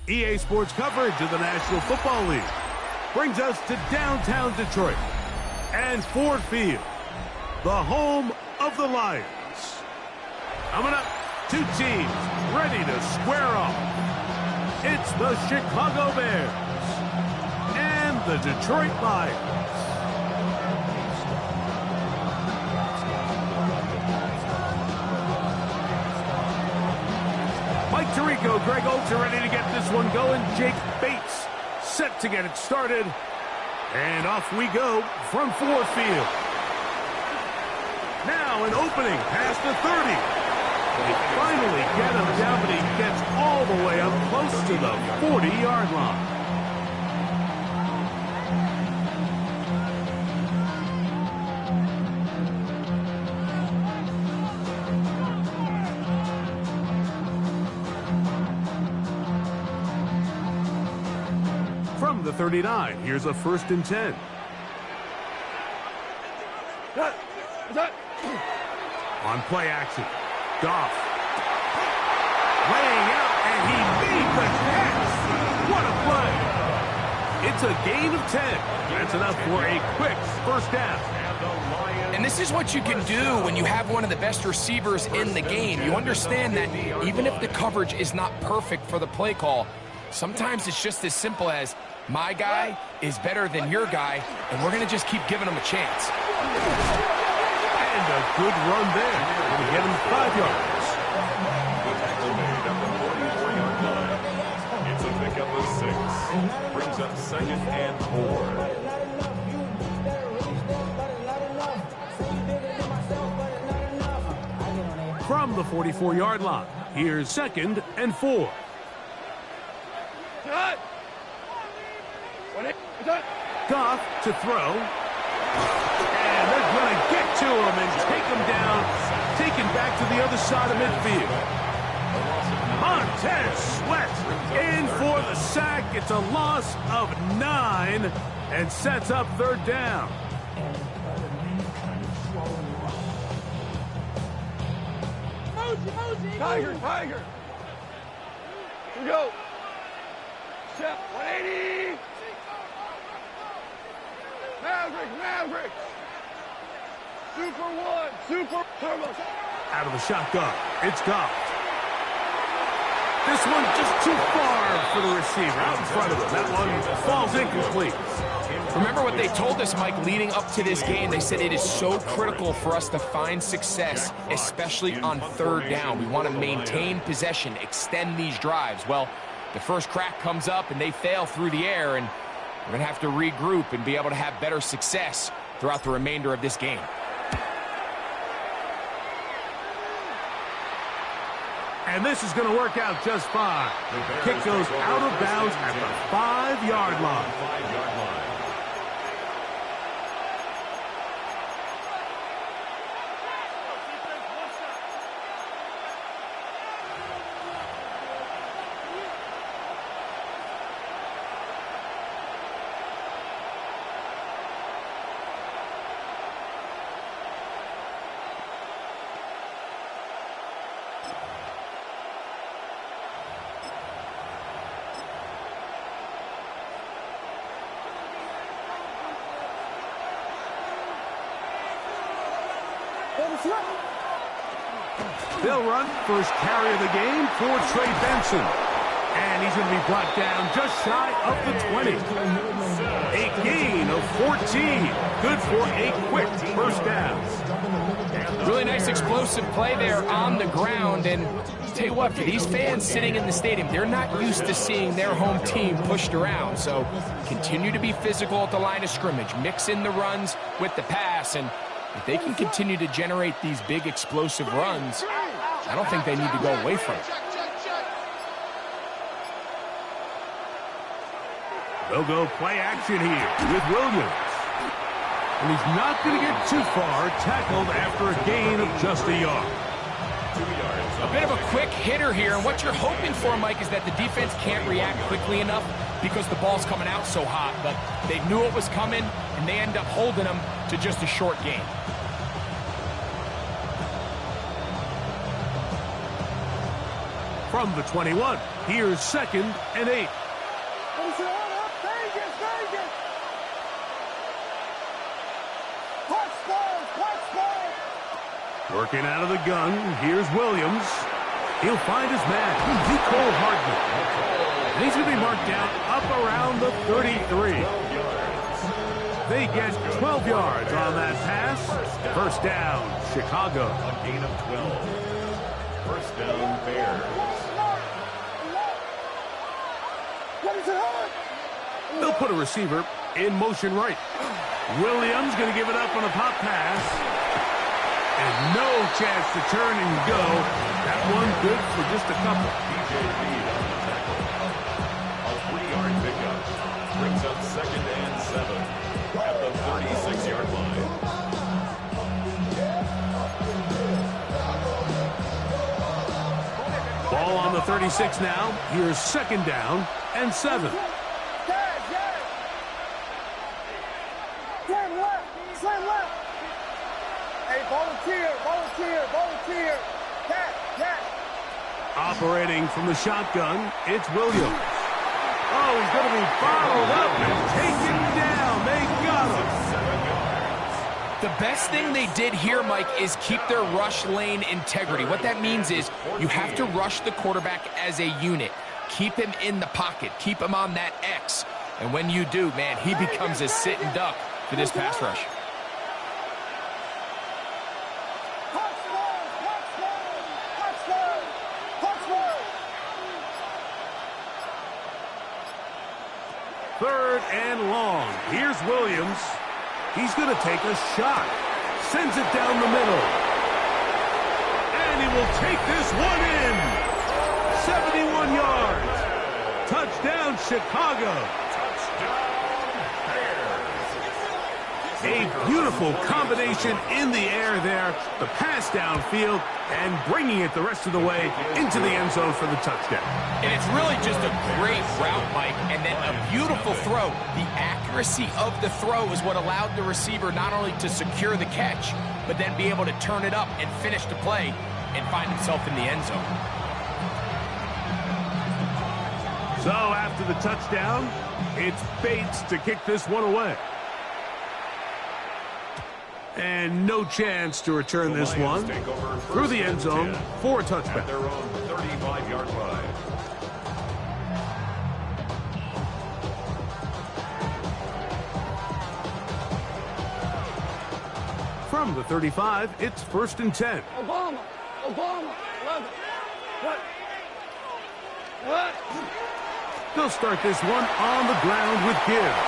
EA Sports coverage of the National Football League brings us to downtown Detroit and Ford Field, the home of the Lions. Coming up, two teams ready to square off. It's the Chicago Bears and the Detroit Lions. Mike Tirico, Greg Olsen are ready to get this one going. Jake Bates set to get it started. And off we go from Ford Field. Now an opening past the 30. They finally get him down, but he gets all the way up close to the 40-yard line. From the 39, here's a 1st and 10. On play action, Goff. Laying out, and he made the catch. What a play. It's a gain of 10. That's enough for a quick first down. And this is what you can do when you have one of the best receivers in the game. You understand that even if the coverage is not perfect for the play call, sometimes it's just as simple as my guy is better than your guy, and we're going to just keep giving him a chance. And a good run there. Going to get him 5 yards. It's a pickup of 6. Brings up 2nd and 4. From the 44-yard line, here's 2nd and 4. Goff to throw. And they're going to get to him and take him down. Taken back to the other side of midfield. Montez Sweat in for the sack. It's a loss of 9 and sets up 3rd down. Tiger. Here we go. Step 180. Maverick. Super 1. Super turbo. Out of the shotgun, it's Goff. This one just too far for the receiver. Out in front of him. That one falls incomplete. Remember what they told us, Mike, leading up to this game. They said it is so critical for us to find success, especially on 3rd down. We want to maintain possession, extend these drives. Well, the first crack comes up, and they fail through the air, and we're going to have to regroup and be able to have better success throughout the remainder of this game. And this is going to work out just fine. Kick goes out of bounds at the 5-yard line. They'll run first carry of the game for Trey Benson. And he's going to be brought down just shy of the 20. A gain of 14. Good for a quick first down. Really nice explosive play there on the ground. And tell you what, for these fans sitting in the stadium, they're not used to seeing their home team pushed around. So continue to be physical at the line of scrimmage. Mix in the runs with the pass. And if they can continue to generate these big explosive runs, I don't think they need to go away from it. They'll go play action here with Williams. And he's not going to get too far, tackled after a gain of just a yard. A bit of a quick hitter here, and what you're hoping for, Mike, is that the defense can't react quickly enough because the ball's coming out so hot, but they knew it was coming, and they end up holding them to just a short gain. From the 21, Here's 2nd and 8. Working out of the gun, here's Williams. He'll find his man, Mecole Hardman. And he's going to be marked down up around the 33. They get 12 yards on that pass. First down, Chicago. A gain of 12. First down, Bears. They'll put a receiver in motion right. Williams going to give it up on a pop pass. And no chance to turn and go. That one good for just a couple. DJ Reed on the tackle. A 3-yard pickup. Brings up 2nd and 7 at the 36-yard line. Ball on the 36 now. Here's 2nd down and 7. Operating from the shotgun, it's Williams. Oh, he's going to be followed up and taken down. They got him. The best thing they did here, Mike, is keep their rush lane integrity. What that means is you have to rush the quarterback as a unit. Keep him in the pocket. Keep him on that X. And when you do, man, he becomes a sitting duck for this pass rush. Third and long. Here's Williams. He's going to take a shot. Sends it down the middle. And he will take this one in. 71 yards. Touchdown, Chicago. A beautiful combination in the air there. The pass downfield and bringing it the rest of the way into the end zone for the touchdown. And it's really just a great route, Mike, and then a beautiful throw. The accuracy of the throw is what allowed the receiver not only to secure the catch, but then be able to turn it up and finish the play and find himself in the end zone. So after the touchdown, it's Bates to kick this one away. And no chance to return this one through the end zone for a touchback. At their own 35-yard line. From the 35, it's 1st and 10. Obama, 11. What? They'll start this one on the ground with Gibbs.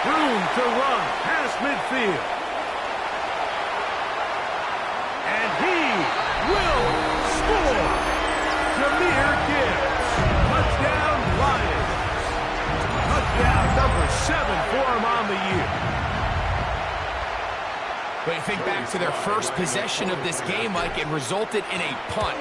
Room to run past midfield. Will score. Jahmyr Gibbs. Touchdown, Lions. Touchdown number 7 for him on the year. But you think back to their first possession of this game, Mike, it resulted in a punt.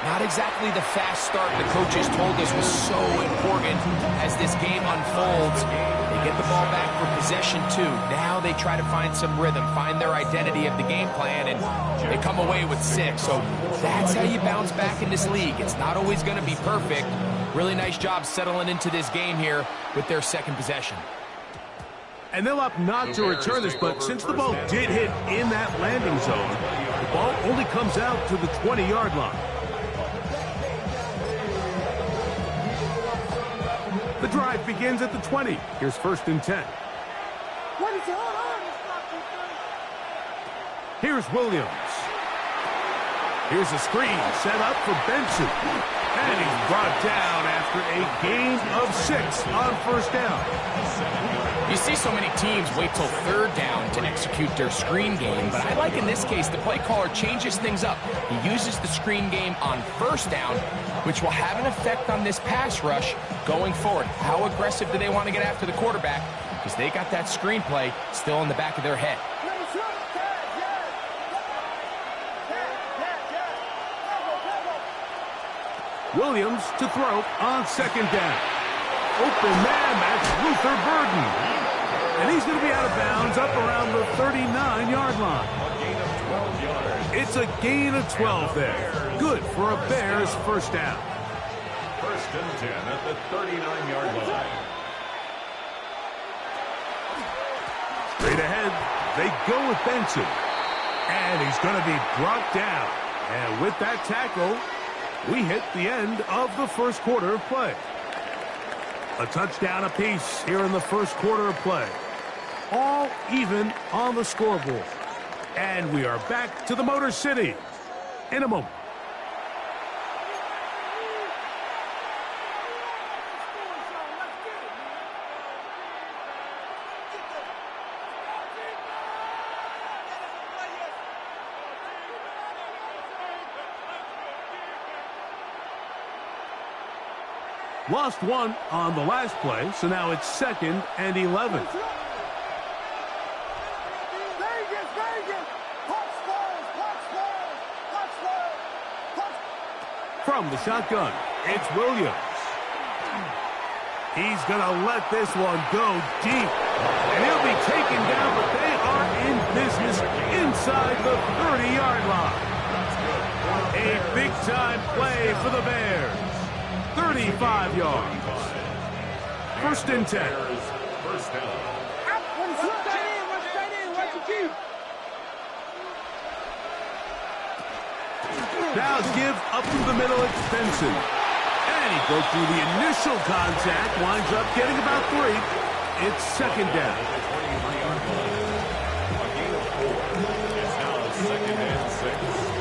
Not exactly the fast start the coaches told us was so important as this game unfolds. They get the ball back for possession 2. Now they try to find some rhythm, find their identity of the game plan, and they come away with 6. So that's how you bounce back in this league. It's not always going to be perfect. Really nice job settling into this game here with their 2nd possession. And they'll opt not to return this, but since the ball did hit in that landing zone, the ball only comes out to the 20-yard line. The drive begins at the 20. Here's 1st and 10. Here's Williams. Here's a screen set up for Benson. And he's brought down after a gain of 6 on 1st down. You see so many teams wait till 3rd down to execute their screen game, but I like in this case the play caller changes things up. He uses the screen game on 1st down, which will have an effect on this pass rush going forward. How aggressive do they want to get after the quarterback? Because they got that screen play still in the back of their head. Williams to throw on 2nd down. Open man, that's Luther Burden. And he's going to be out of bounds up around the 39-yard line. It's a gain of 12 there. Good for a Bears 1st down. First and 10 at the 39-yard line. Straight ahead, they go with Benson. And he's going to be brought down. And with that tackle, we hit the end of the first quarter of play. A touchdown apiece here in the first quarter of play. All even on the scoreboard. And we are back to the Motor City in a moment. Lost one on the last play, so now it's 2nd and 11. From the shotgun, it's Williams. He's going to let this one go deep. And he'll be taken down, but they are in business inside the 30-yard line. A big-time play for the Bears. 35 yards. First and 10. First down. Now give up through the middle, it's Benson. And he broke through the initial contact, winds up getting about 3. It's 2nd down. A gain of 4. It's now 2nd and 6.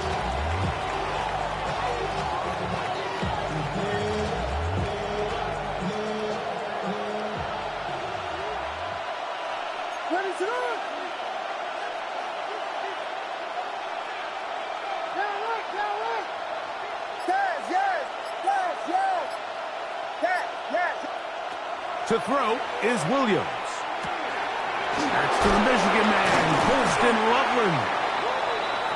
To throw is Williams. That's to the Michigan man, Colston Loveland.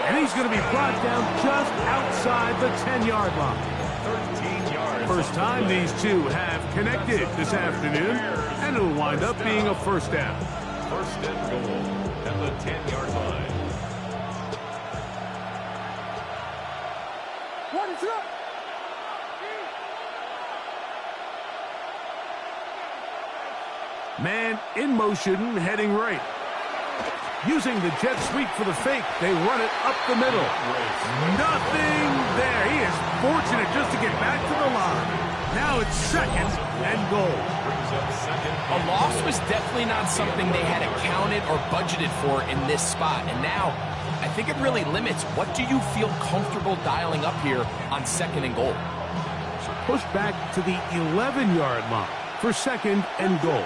And he's going to be brought down just outside the 10-yard line. 13 yards. First time these two have connected this afternoon, and it'll wind up being a first down. First and goal at the 10-yard line. What is up? Man in motion, heading right. Using the jet sweep for the fake, they run it up the middle. Nothing there. He is fortunate just to get back to the line. Now it's 2nd and goal. A loss was definitely not something they had accounted or budgeted for in this spot. And now, I think it really limits what do you feel comfortable dialing up here on 2nd and goal. So push back to the 11-yard line for 2nd and goal.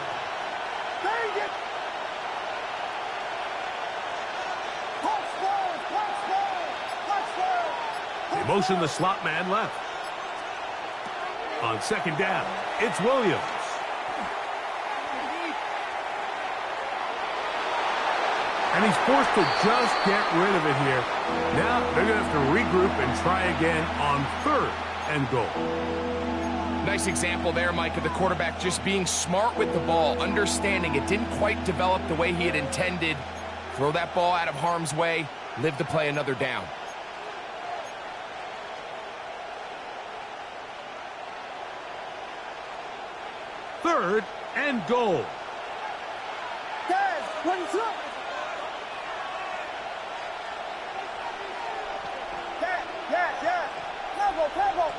They motion the slot man left. On 2nd down, it's Williams. And he's forced to just get rid of it here. Now they're going to have to regroup and try again on 3rd and goal. Nice example there, Mike, of the quarterback just being smart with the ball, understanding it didn't quite develop the way he had intended. Throw that ball out of harm's way, live to play another down. Third and goal. Guys, what is up? Yeah. Tempo.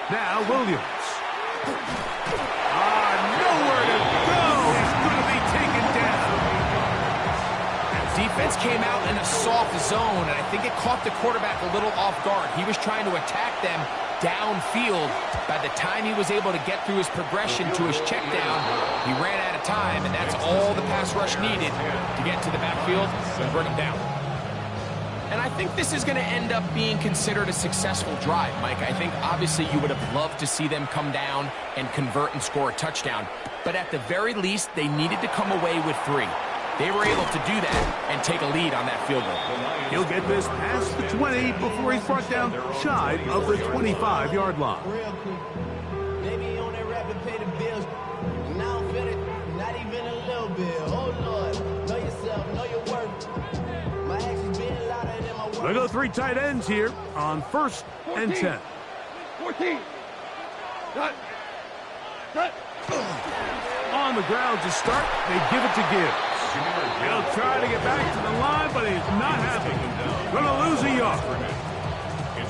Now Williams. Nowhere to go. He's going to be taken down. Defense came out in a soft zone, and I think it caught the quarterback a little off guard. He was trying to attack them downfield. By the time he was able to get through his progression to his check down, he ran out of time, and that's all the pass rush needed to get to the backfield and bring him down. And I think this is going to end up being considered a successful drive, Mike. I think obviously you would have loved to see them come down and convert and score a touchdown. But at the very least, they needed to come away with 3. They were able to do that and take a lead on that field goal. He'll get this past the 20 before he's brought down shy of the 25-yard line. Real quick. Maybe on that rap and pay the bills. And I don't feel it, not even a little bit. Oh, Lord. Know yourself, know your worth. My actions being loud. They go 3 tight ends here on 1st and 10. 14. Cut. On the ground to start, they give it to Gibbs. He'll try to get back to the line, but he's not happy. Going to lose a yard.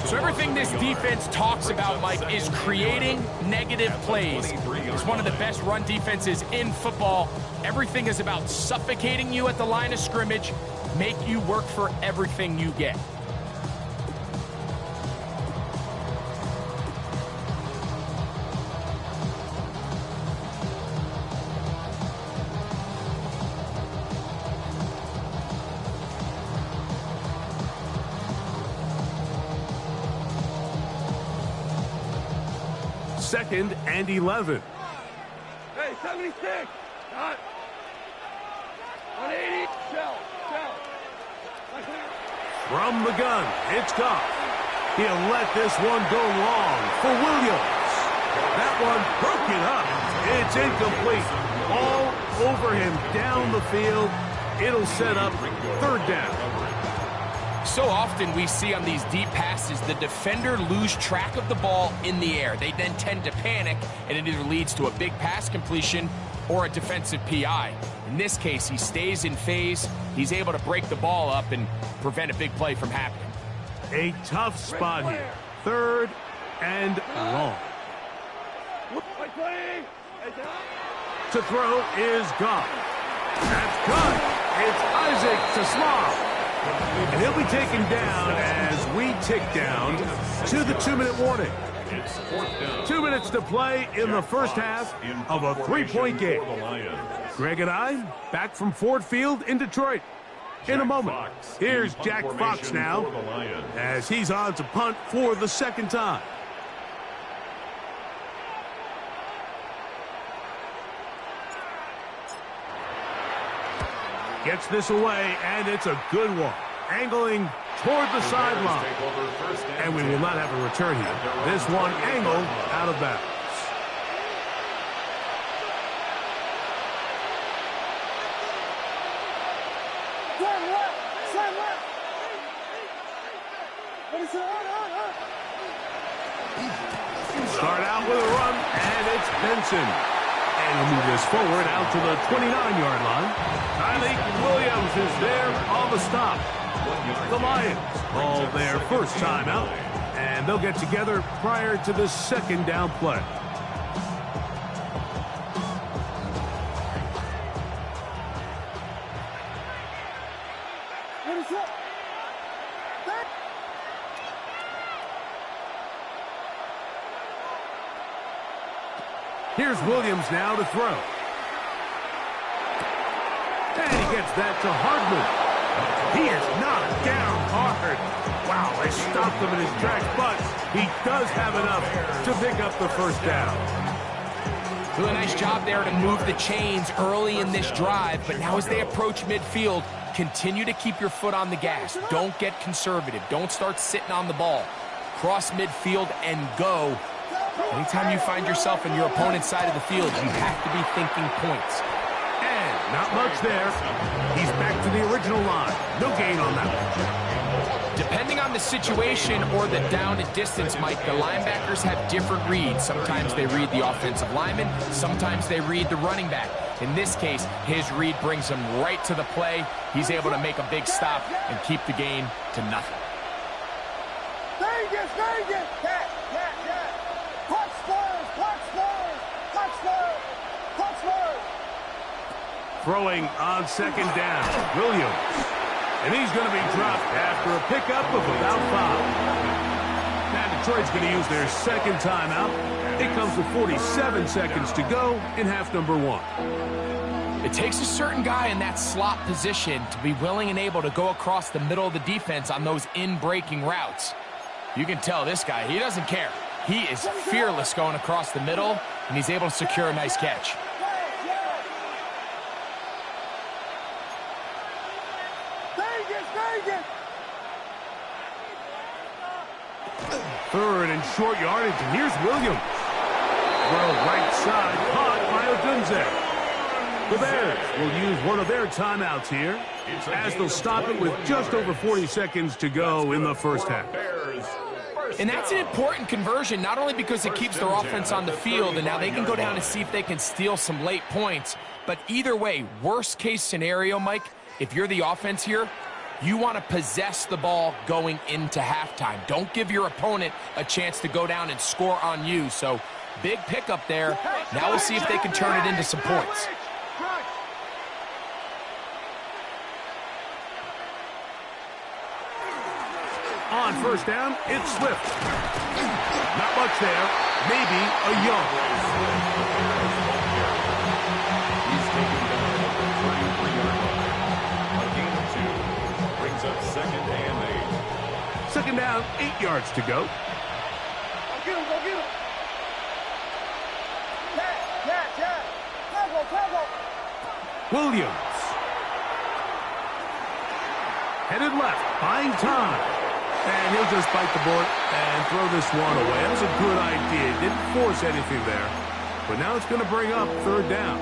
So everything this defense talks about, Mike, is creating negative plays. It's one of the best run defenses in football. Everything is about suffocating you at the line of scrimmage, make you work for everything you get. Second and 11. Hey, 76. Cut. 180. Shell. From the gun, it's Goff. He'll let this one go long for Williams. That one broken up. It's incomplete. All over him down the field. It'll set up 3rd down. So often we see on these deep passes, the defender lose track of the ball in the air. They then tend to panic, and it either leads to a big pass completion or a defensive PI. In this case, he stays in phase. He's able to break the ball up and prevent a big play from happening. A tough spot here. 3rd and long. To throw is Goff. That's good. It's Isaac to Slav. And he'll be taken down as we tick down to the 2-minute warning. 2 minutes to play in the first half of a 3-point game. Greg and I back from Ford Field in Detroit. In a moment, here's Jack Fox now as he's on to punt for the 2nd time. Gets this away, and it's a good one. Angling toward the sideline. And we will not have a return here. This one angled out of bounds. Start out with a run, and it's Benson. And he'll move this forward out to the 29-yard line. Tyleik Williams is there on the stop. The Lions call their first timeout, and they'll get together prior to the 2nd down play. Here's Williams now to throw. And he gets that to Hardman. He is knocked down hard. Wow, they stopped him in his tracks, but he does have enough to pick up the 1st down. Really nice job there to move the chains early in this drive, but now as they approach midfield, continue to keep your foot on the gas. Don't get conservative. Don't start sitting on the ball. Cross midfield and go. Anytime you find yourself in your opponent's side of the field, you have to be thinking points. And not much there. He's back to the original line. No gain on that one. Depending on the situation or the down and distance, Mike, the linebackers have different reads. Sometimes they read the offensive lineman. Sometimes they read the running back. In this case, his read brings him right to the play. He's able to make a big stop and keep the gain to nothing. Vegas! Throwing on 2nd down, Williams. And he's going to be dropped after a pickup of about 5. Now Detroit's going to use their 2nd timeout. It comes with 47 seconds to go in half number 1. It takes a certain guy in that slot position to be willing and able to go across the middle of the defense on those in-breaking routes. You can tell this guy, he doesn't care. He is fearless going across the middle, and he's able to secure a nice catch. Third and short yardage, and here's Williams. Throw right side, caught by Odunze. The Bears will use one of their timeouts here as they'll stop it with just over 40 seconds to go in the first half. And that's an important conversion, not only because it keeps their offense on the field, and now they can go down and see if they can steal some late points. But either way, worst case scenario, Mike, if you're the offense here, you want to possess the ball going into halftime. Don't give your opponent a chance to go down and score on you. So big pickup there. Now we'll see if they can turn it into some points. On first down, it's Swift. Not much there. Maybe a yard. He's taken down at the 33-yard line. A gain of 2 brings up 2nd and 8. Second down, 8 yards to go. Go get him, go get him. Yeah. Tackle. Williams. Headed left, buying time. And he'll just bite the bullet and throw this one away. That was a good idea. Didn't force anything there. But now it's going to bring up third down.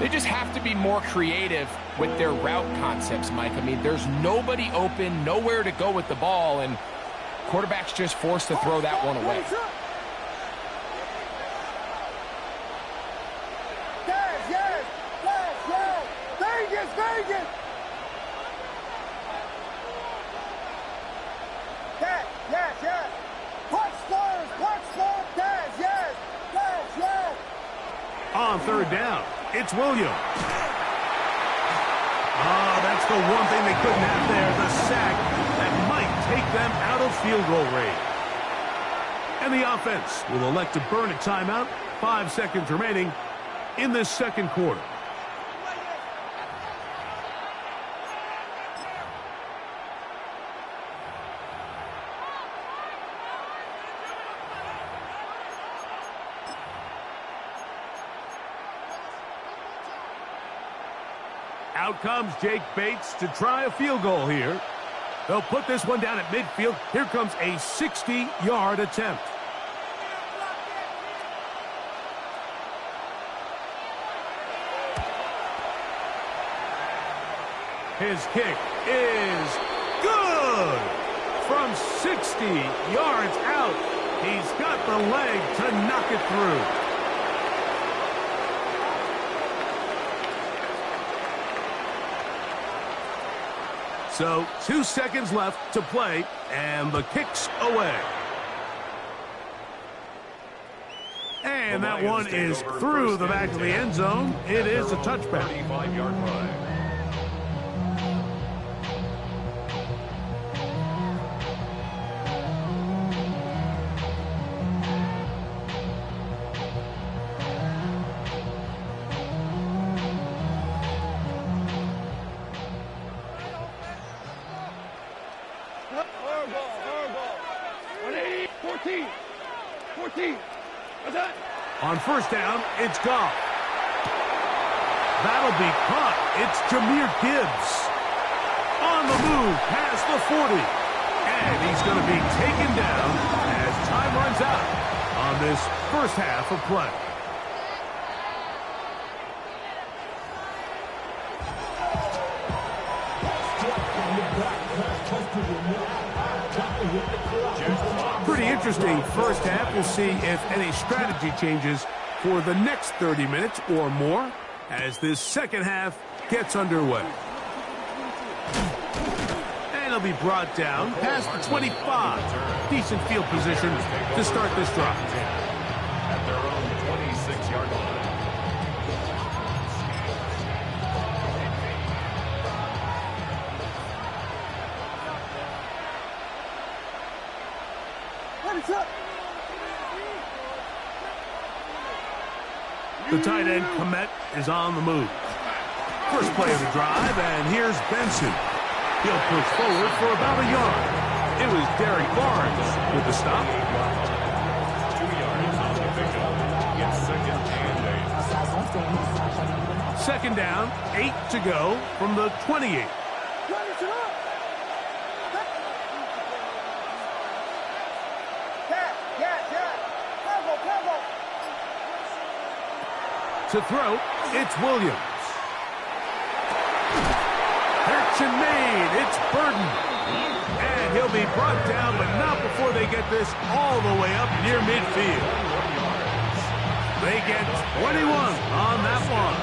They just have to be more creative with their route concepts, Mike. I mean, there's nobody open, nowhere to go with the ball, and quarterback's just forced to throw that one away. Yes. Vegas. Yes. Punch slurs, yes. On third down, it's Williams. That's the one thing they couldn't have there, the sack that might take them out of field goal range. And the offense will elect to burn a timeout. 5 seconds remaining in this second quarter. Out comes Jake Bates to try a field goal here. They'll put this one down at midfield. Here comes a 60-yard attempt. His kick is good. From 60 yards out, he's got the leg to knock it through. So 2 seconds left to play, and the kick's away. And that one is through the back of the end zone. It is a touchback. 35-yard line. Hardball. 180, 14. What's that? On first down, it's Goff. That'll be caught. It's Jahmyr Gibbs. On the move past the 40. And he's going to be taken down as time runs out on this first half of play. Pretty interesting first half. We'll see if any strategy changes for the next 30 minutes or more as this second half gets underway. And he'll be brought down past the 25. Decent field position to start this drive. At their own 26-yard line. The tight end, Komet, is on the move. First play of the drive, and here's Benson. He'll push forward for about a yard. It was Derek Barnes with the stop. 2 yards on the pickup. It's 2nd and 8. Second down, 8 to go from the 28. To throw, it's Williams. Connection made. It's Burden. And he'll be brought down, but not before they get this all the way up near midfield. They get 21 on that one.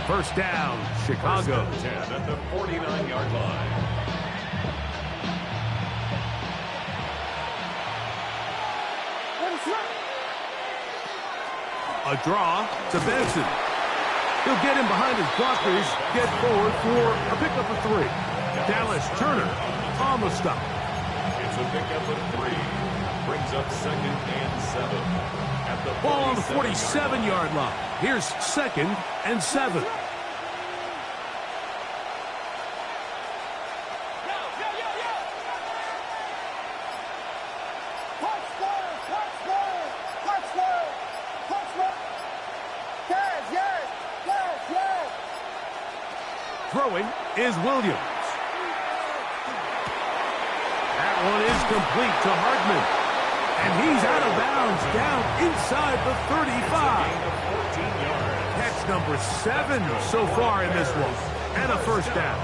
First down, Chicago. 10 at the 49-yard line. A draw to Benson. He'll get him behind his blockers, get forward for a pickup of 3. Dallas Turner on the stop. It's a pickup of 3. Brings up 2nd and 7. At the Ball on the 47-yard line. Here's 2nd and 7. Throwing is Williams. That one is complete to Hardman. And he's out of bounds down inside the 35. Catch number 7 so far in this one. And a first down.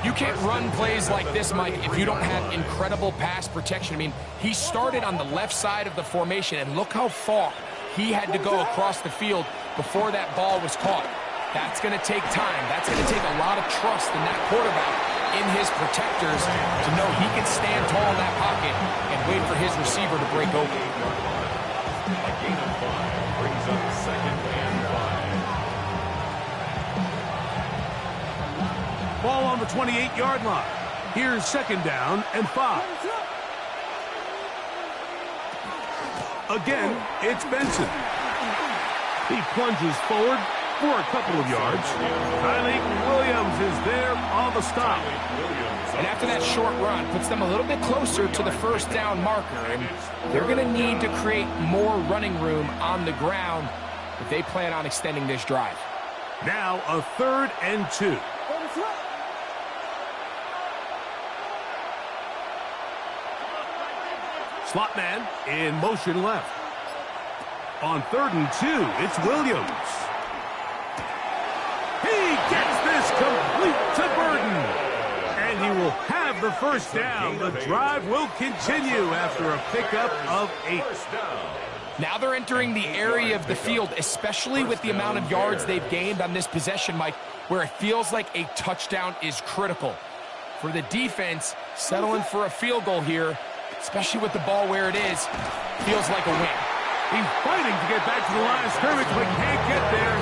You can't run plays like this, Mike, if you don't have incredible pass protection. I mean, he started on the left side of the formation, and look how far he had to go across the field before that ball was caught. That's going to take time. That's going to take a lot of trust in that quarterback, in his protectors, to know he can stand tall in that pocket and wait for his receiver to break open. A gain of 5 brings up 2nd and 5. Ball on the 28-yard line. Here's 2nd down and 5. Again, it's Benson. He plunges forward for a couple of yards. Tyleik Williams is there on the stop. And after that short run, puts them a little bit closer to the first down marker. And they're going to need to create more running room on the ground if they plan on extending this drive. Now a 3rd and 2. Slot man in motion left. On 3rd and 2, it's Williams. He gets this complete to Burden. And he will have the first down. The drive will continue after a pickup of 8. Now they're entering the area of the field, especially with the amount of yards they've gained on this possession, Mike, where it feels like a touchdown is critical. For the defense, settling for a field goal here, especially with the ball where it is, feels like a win. He's fighting to get back to the line of scrimmage, but can't get there.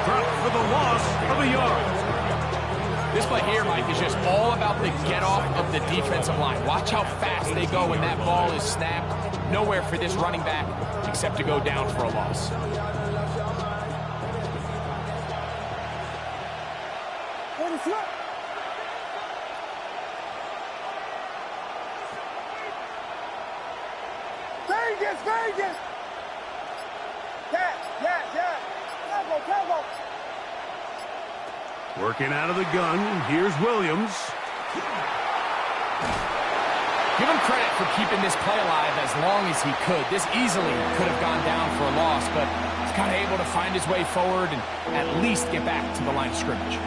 Dropped for the loss of a yard. This play here, Mike, is just all about the get-off of the defensive line. Watch how fast they go when that ball is snapped. Nowhere for this running back except to go down for a loss. Vegas! Yes! Tempo! Working out of the gun, here's Williams. Give him credit for keeping this play alive as long as he could. This easily could have gone down for a loss, but he's kind of able to find his way forward and at least get back to the line of scrimmage.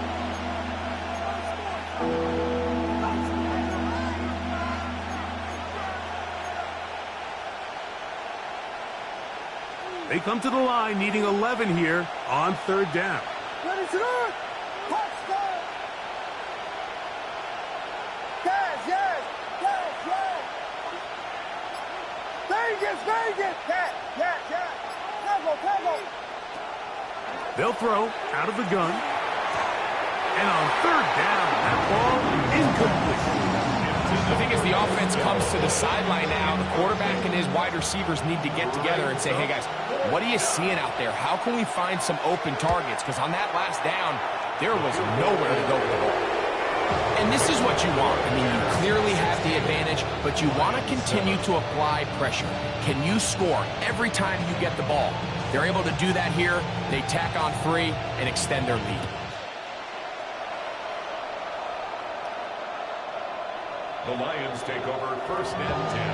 They come to the line needing 11 here on 3rd down. Ready to run! Touchdown! Yes! Vegas! Yes! Tempo! They'll throw out of the gun. And on 3rd down, that ball incomplete. I think as the offense comes to the sideline now, the quarterback and his wide receivers need to get together and say, hey, guys, what are you seeing out there? How can we find some open targets? Because on that last down, there was nowhere to go with the ball. And this is what you want. I mean, you clearly have the advantage, but you want to continue to apply pressure. Can you score every time you get the ball? They're able to do that here. They tack on 3 and extend their lead. The Lions take over 1st and 10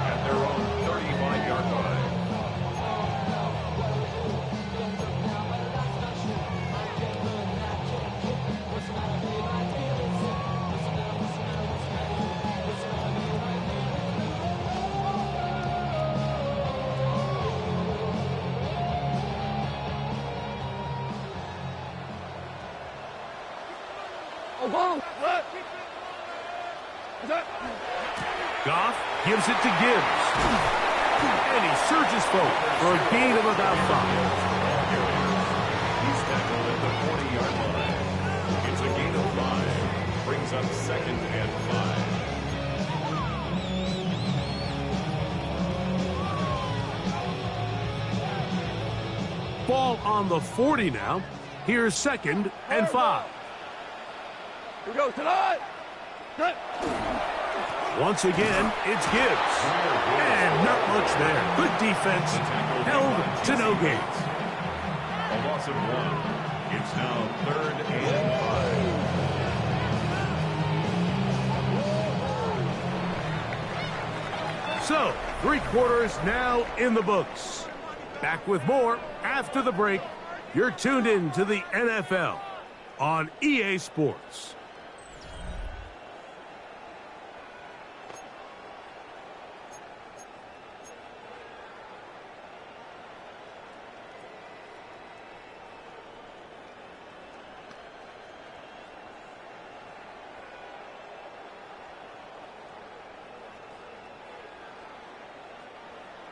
at their own 35-yard line. Goff gives it to Gibbs. And he surges forward for a gain of about 5. He's tackled at the 40-yard line. It's a gain of 5. Brings up 2nd and 5. Ball on the 40 now. Here's 2nd and 5. Here we go, tonight. Once again, it's Gibbs. And not much there. Good defense. Held to no gain. A loss of 1. It's now 3rd and 5. So, 3 quarters now in the books. Back with more after the break. You're tuned in to the NFL on EA Sports.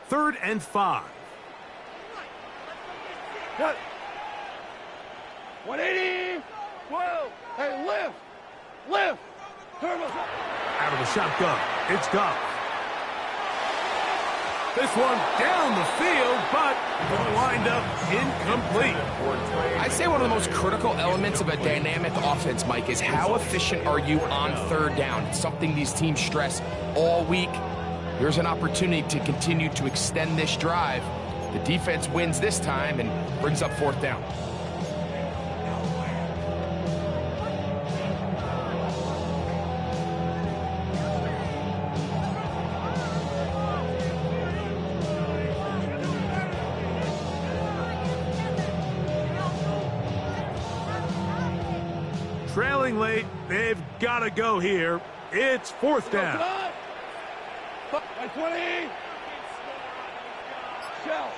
Third and 5. 180. Whoa. Hey, lift. Turbo. Out of the shotgun, it's Goff. This one down the field, but will wind up incomplete. I'd say one of the most critical elements of a dynamic offense, Mike, is how efficient are you on 3rd down? It's something these teams stress all week. Here's an opportunity to continue to extend this drive. The defense wins this time and brings up 4th down. Trailing late, they've got to go here. It's 4th down. 20. Shell.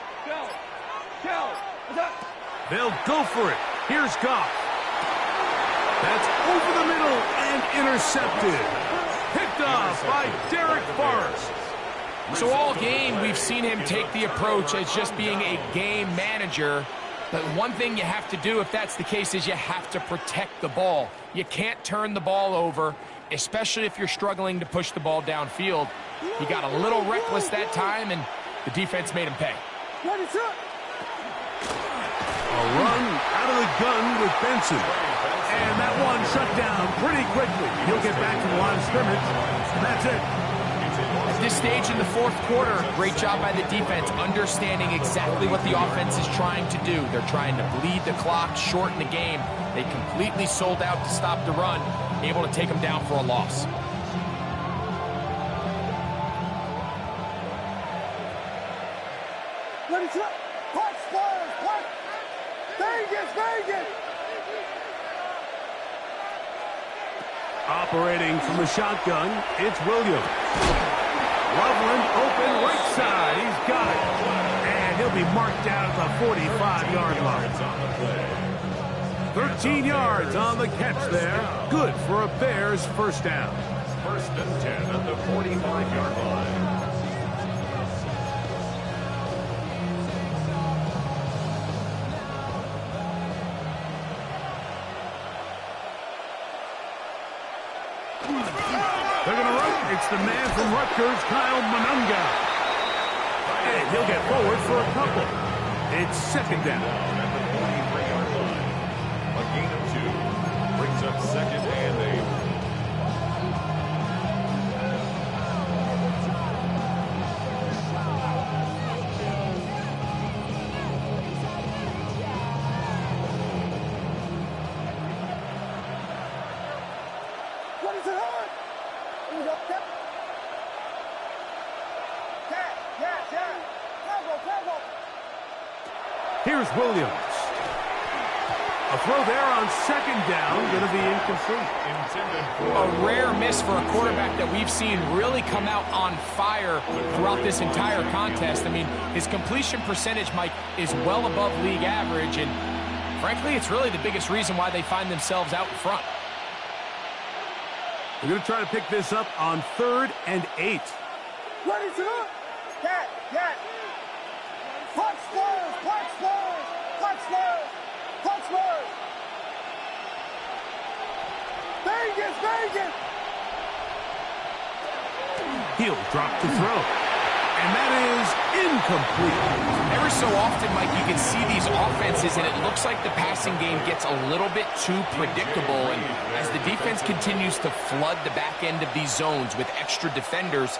They'll go for it. Here's Goff. That's over the middle and intercepted. Picked off by Derek Forrest. So all game, we've seen him take the approach as just being a game manager. But one thing you have to do if that's the case is you have to protect the ball. You can't turn the ball over, especially if you're struggling to push the ball downfield. He got a little reckless that time, and the defense made him pay. A run out of the gun with Benson. And that one shut down pretty quickly. He'll get back to the line of scrimmage. And that's it. At this stage in the 4th quarter, great job by the defense, understanding exactly what the offense is trying to do. They're trying to bleed the clock, shorten the game. They completely sold out to stop the run, able to take them down for a loss. Vegas. Operating from the shotgun, it's Williams. Loveland open right side. He's got it. And he'll be marked down at the 45-yard line. 13 yards on the catch there. Good for a Bears 1st down. 1st and 10 at the 45-yard line. They're going to run. It's the man from Rutgers, Kyle Monunga. And he'll get forward for a couple. It's 2nd down. At the 43-yard line. A gain of 2. Brings up 2nd and 8. Here's Williams. A throw there on 2nd down, going to be incomplete. A rare miss for a quarterback that we've seen really come out on fire throughout this entire contest. I mean, his completion percentage, Mike, is well above league average, and frankly, it's really the biggest reason why they find themselves out in front. We're going to try to pick this up on 3rd and 8. Ready to go. Get. Punch first. Vegas. He'll drop to throw. And that is incomplete. Every so often, Mike, you can see these offenses, and it looks like the passing game gets a little bit too predictable. And as the defense continues to flood the back end of these zones with extra defenders,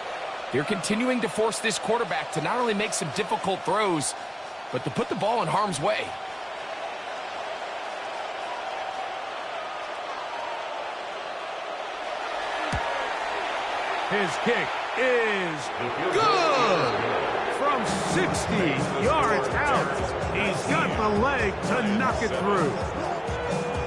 they're continuing to force this quarterback to not only make some difficult throws, but to put the ball in harm's way. His kick is good. From 60 yards out, he's got the leg to knock it through.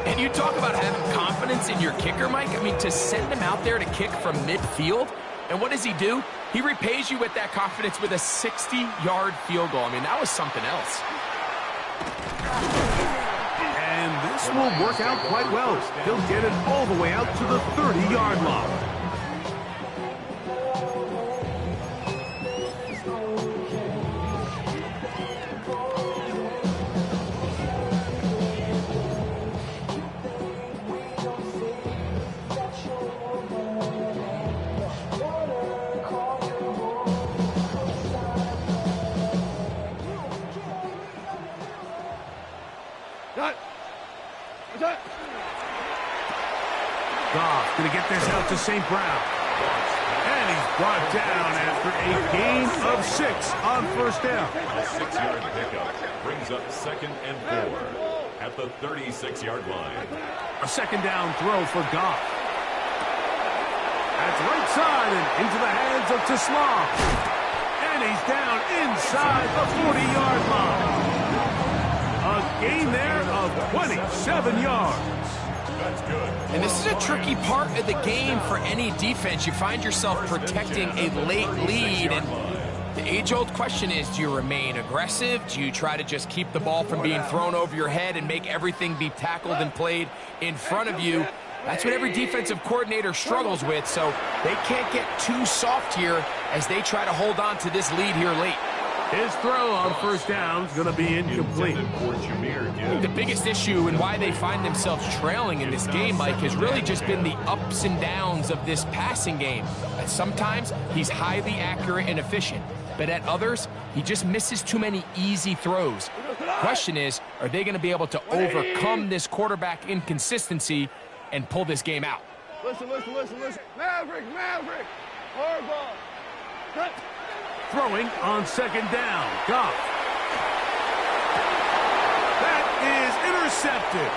And you talk about having confidence in your kicker, Mike. I mean, to send him out there to kick from midfield, and what does he do? He repays you with that confidence with a 60-yard field goal. I mean, that was something else. And this will work out quite well. He'll get it all the way out to the 30-yard line. Goff going to get this out to St. Brown. And he's brought down after a gain of 6 on 1st down. A 6-yard pickup brings up 2nd and 4 at the 36-yard line. A 2nd down throw for Goff. That's right side and into the hands of Tesla. And he's down inside the 40-yard line. A gain there of 27 yards. That's good. And this is a tricky part of the game for any defense. You find yourself protecting a late lead, and the age-old question is, do you remain aggressive? Do you try to just keep the ball from being thrown over your head and make everything be tackled and played in front of you? That's what every defensive coordinator struggles with, so they can't get too soft here as they try to hold on to this lead here late. His throw on 1st down is going to be incomplete. The biggest issue and why they find themselves trailing in this game, Mike, has really just been the ups and downs of this passing game. Sometimes he's highly accurate and efficient, but at others, he just misses too many easy throws. The question is, are they going to be able to overcome this quarterback inconsistency and pull this game out? Listen. Maverick. Hardball. Cut. Throwing on 2nd down. Goff. That is intercepted.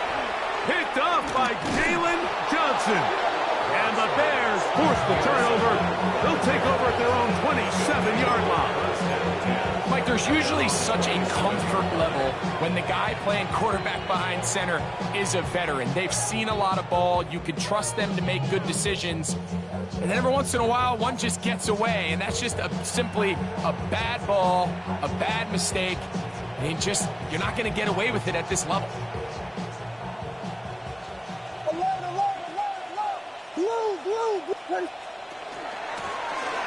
Picked off by Jalen Johnson. And the Bears force the turnover. They'll take over at their own 27-yard line. Mike, there's usually such a comfort level when the guy playing quarterback behind center is a veteran. They've seen a lot of ball. You can trust them to make good decisions. And then every once in a while, one just gets away, and that's just simply a bad ball, a bad mistake. And you're not going to get away with it at this level.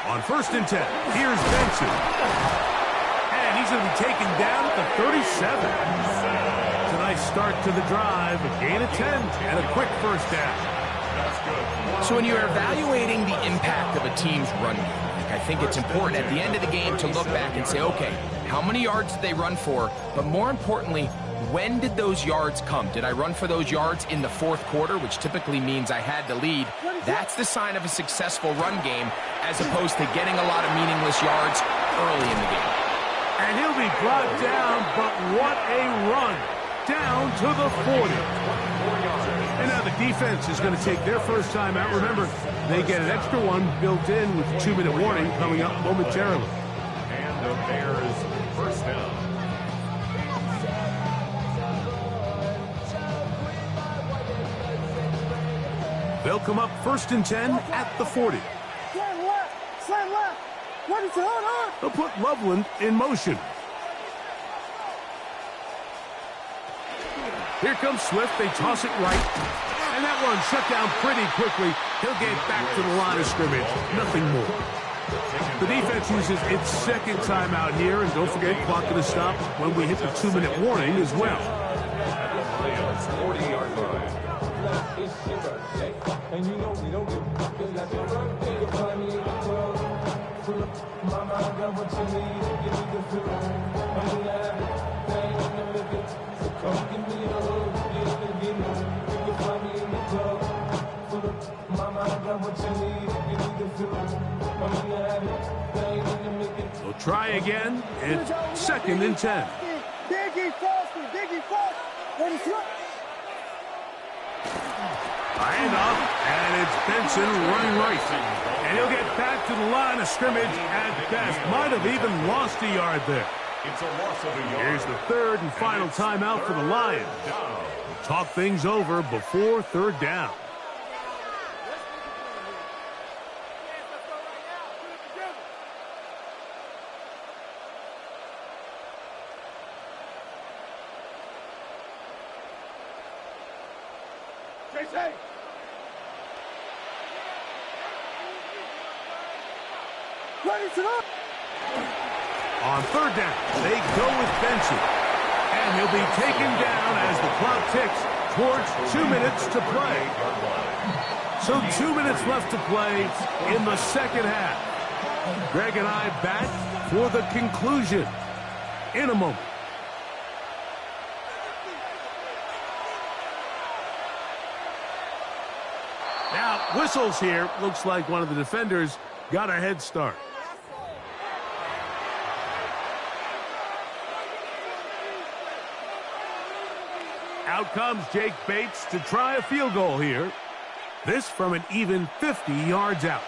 On 1st and 10, here's Benson. And he's going to be taken down at the 37. It's a nice start to the drive, a gain of 10, and a quick 1st down. So when you're evaluating the impact of a team's run game, I think it's important at the end of the game to look back and say, okay, how many yards did they run for? But more importantly, when did those yards come? Did I run for those yards in the 4th quarter, which typically means I had to lead? That's the sign of a successful run game, as opposed to getting a lot of meaningless yards early in the game. And he'll be brought down, but what a run. Down to the 40. And now the defense is going to take their first time out. Remember, they get an extra one built in with a 2-minute warning coming up momentarily. And the Bears 1st down. They'll come up 1st and 10 at the 40. Slant left. Ready to hold on. They'll put Loveland in motion. Here comes Swift. They toss it right. And that one shut down pretty quickly. He'll get back to the line of scrimmage. Nothing more. The defense uses its second timeout here, and don't forget, clock going to stop when we hit the 2-minute warning as well. Lions 40-yard line. We'll try again. It's 2nd and 10. Diggy Foster, Diggy Foster. What is up? Hand off, and it's Benson running right. And he'll get back to the line of scrimmage at best. Might have even lost a yard there. It's a loss of a yard. Here's the 3rd and final timeout for the Lions. Talk things over before 3rd down. On 3rd down, they go with Benson. And he'll be taken down as the clock ticks towards 2 minutes to play. So 2 minutes left to play in the 2nd half. Greg and I back for the conclusion in a moment. Now, whistles here. Looks like one of the defenders got a head start. Out comes Jake Bates to try a field goal here. This from an even 50 yards out.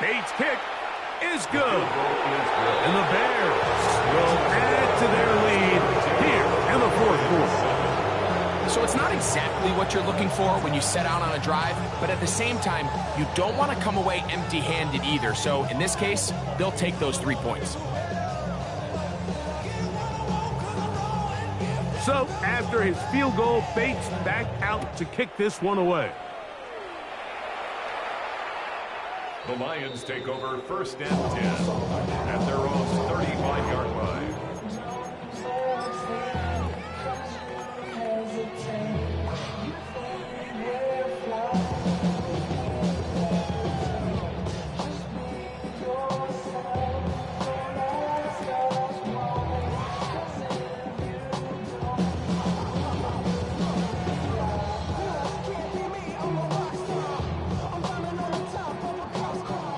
Bates' kick is good. And the Bears will add to their lead here in the 4th quarter. So it's not exactly what you're looking for when you set out on a drive, but at the same time, you don't want to come away empty-handed either. So in this case, they'll take those 3 points. So after his field goal, Bates back out to kick this one away. The Lions take over 1st and 10 at their own 35-yard line.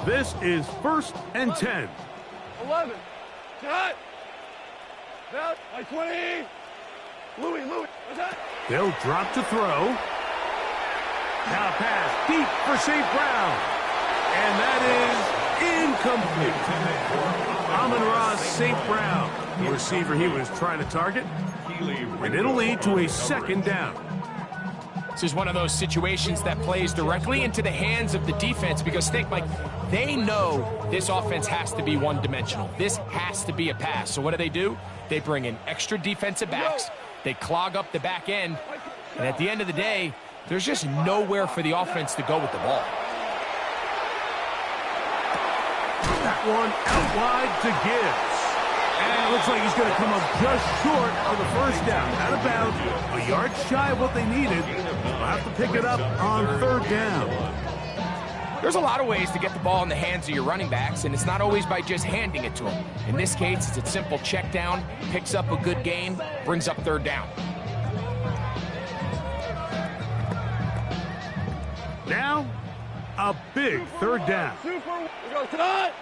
This is 1st and 10. 11. Cut. Out. By 20. Louis. What's that? They'll drop to throw. Now pass deep for St. Brown. And that is incomplete. Amon-Ra St. Brown, the receiver he was trying to target. And it'll lead to a 2nd down. This is one of those situations that plays directly into the hands of the defense because think, Mike, they know this offense has to be one-dimensional. This has to be a pass. So what do? They bring in extra defensive backs. They clog up the back end. And at the end of the day, there's just nowhere for the offense to go with the ball. That one out wide to Gibbs. And it looks like he's going to come up just short of the 1st down. Out of bounds, a yard shy of what they needed. They'll have to pick it up on 3rd down. There's a lot of ways to get the ball in the hands of your running backs, and it's not always by just handing it to them. In this case, it's a simple check down, picks up a good gain, brings up 3rd down. Now, a big 3rd down. Super. We go tonight.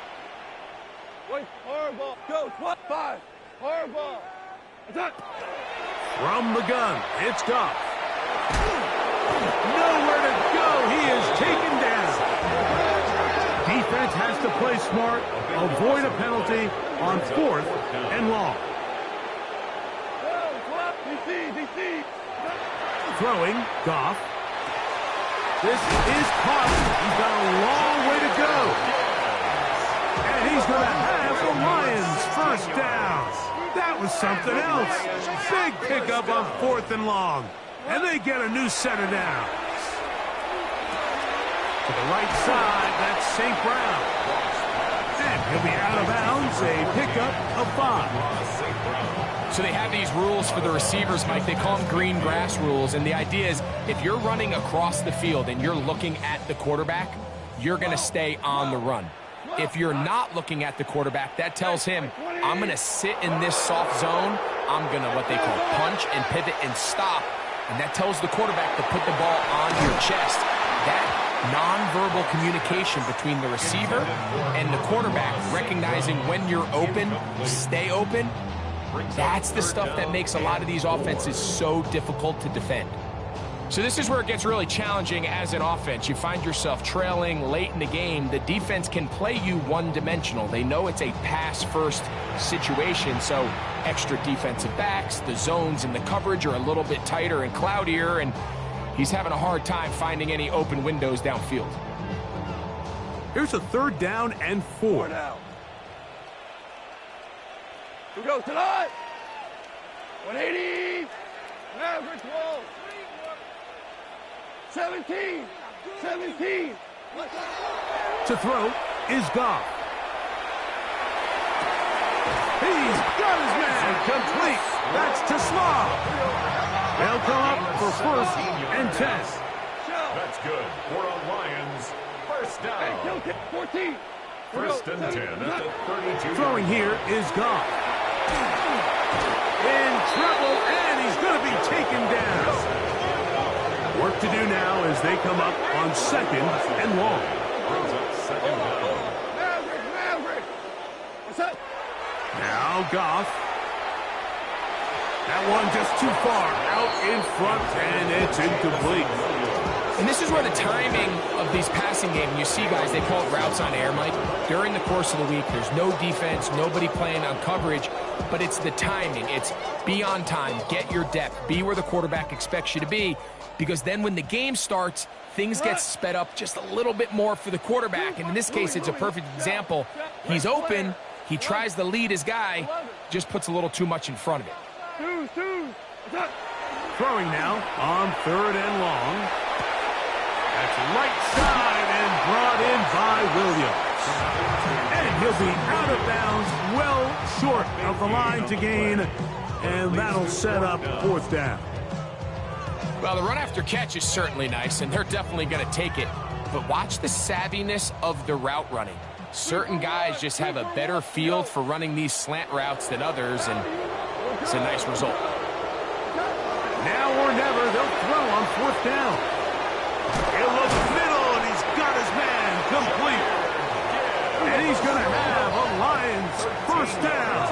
Wait, hardball. Go, 5. Hardball. Attack. From the gun, it's Goff. Nowhere to go. He is taken down. Defense has to play smart, avoid a penalty on 4th and long. DC. Throwing, Goff. This is caught. He's got a long way to go. And he's going to have the Lions 1st down. That That was something else. Big pickup on 4th and long. And they get a new set of downs. To the right side, that's St. Brown. And he'll be out of bounds, a pickup of 5. So they have these rules for the receivers, Mike. They call them green grass rules. And the idea is if you're running across the field and you're looking at the quarterback, you're going to stay on the run. If you're not looking at the quarterback, that tells him, I'm going to sit in this soft zone. I'm going to what they call punch and pivot and stop. And that tells the quarterback to put the ball on your chest. That nonverbal communication between the receiver and the quarterback, recognizing when you're open, stay open, that's the stuff that makes a lot of these offenses so difficult to defend. So this is where it gets really challenging as an offense. You find yourself trailing late in the game. The defense can play you one-dimensional. They know it's a pass-first situation, so extra defensive backs, the zones and the coverage are a little bit tighter and cloudier, and he's having a hard time finding any open windows downfield. Here's a 3rd down and 4. We go tonight. 180. Average roll. 17. 17. To throw is Goff. He's got his man complete. That's to Slav. They'll come up for 1st and 10. That's good for a Lions first down. 14. 1st and 10 at the 32. Throwing here is Goff. In trouble, and he's going to be taken down. Work to do now as they come up on 2nd and long. Brings up 2nd down. Maverick. What's up? Now Goff. That one just too far out in front, and it's incomplete. And this is where the timing of these passing games, you see guys, they call it routes on air, Mike. During the course of the week, there's no defense, nobody playing on coverage, but it's the timing. It's be on time, get your depth, be where the quarterback expects you to be, because then when the game starts, things get sped up just a little bit more for the quarterback. And in this case, it's a perfect example. He's open, he tries to lead his guy, just puts a little too much in front of it. Throwing now on 3rd and long. That's right side and brought in by Williams. And he'll be out of bounds, well short of the line to gain, and that'll set up 4th down. Well, the run after catch is certainly nice, and they're definitely going to take it. But watch the savviness of the route running. Certain guys just have a better feel for running these slant routes than others, and it's a nice result. Now or never, they'll throw on 4th down. He'll look middle, and he's got his man complete. And he's going to have a Lions first down.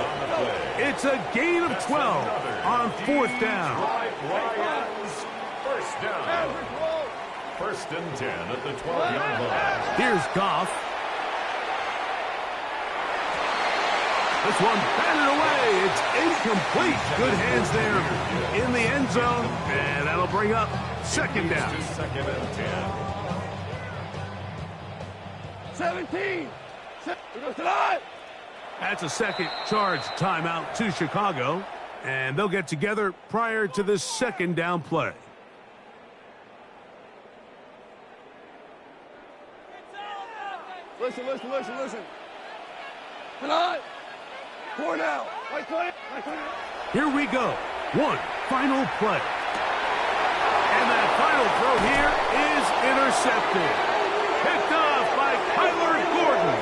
It's a gain of 12 on 4th down. Lions first down. 1st and 10 at the 12-yard line. Here's Goff. This one batted away. It's incomplete. Good hands there in the end zone. And that'll bring up 2nd down. 2nd and 10. 17. We go tonight. That's a second charge timeout to Chicago. And they'll get together prior to this 2nd down play. Listen. Tonight. 4 now. White 20. Here we go. One final play. And that final throw here is intercepted. Picked off by Kyler Gordon.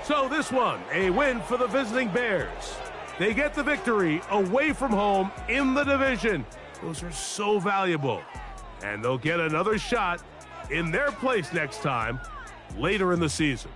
So this one, a win for the visiting Bears. They get the victory away from home in the division. Those are so valuable. And they'll get another shot in their place next time later in the season.